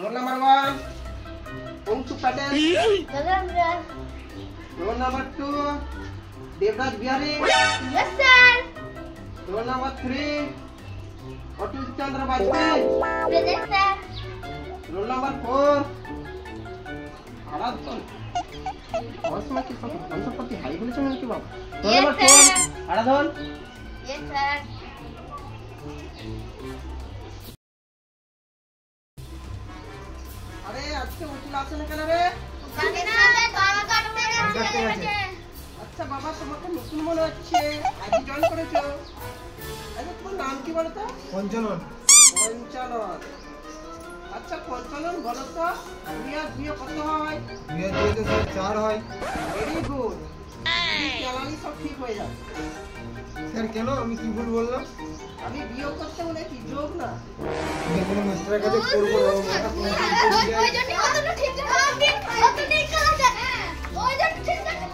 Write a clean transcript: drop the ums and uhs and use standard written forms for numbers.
Roll number 1, Pungsu Patel. Roll number 2, Devraj Bihari. Yes, sir. Roll number 3, Atul Chandra Bajpayee. Present, sir. Roll number 4, Aradhan. और समय के साथ answer पर high बोले चलेंगे कि बाबा? Roll number 4, Aradhan. Yes, sir. अरे আজকে উঠল আসে না কেন রে? জানি না তারা কাটতে গেছে। আচ্ছা বাবা তোমাকে নতুন মনে হচ্ছে আজ জয়েন করেছো। আচ্ছা তোমার নাম কি বলো তো? পঞ্চানন। পঞ্চানন। আচ্ছা পঞ্চানন বলো তো 2 আর 2 কত হয়? 2 আর 2 তো স্যার 4 হয়। Very good. চালানি সব ঠিক হয়ে যাবে। স্যার কেন আমি কি ভুল বললাম? আমি বিয়োগ করতে বলে কি যোগ না? দেখুন মাস্টারের কাছে করব না মাথা কোন ওই জন্য কতটা ঠিক আছে কত ঠিক আছে ওই জন্য ঠিক আছে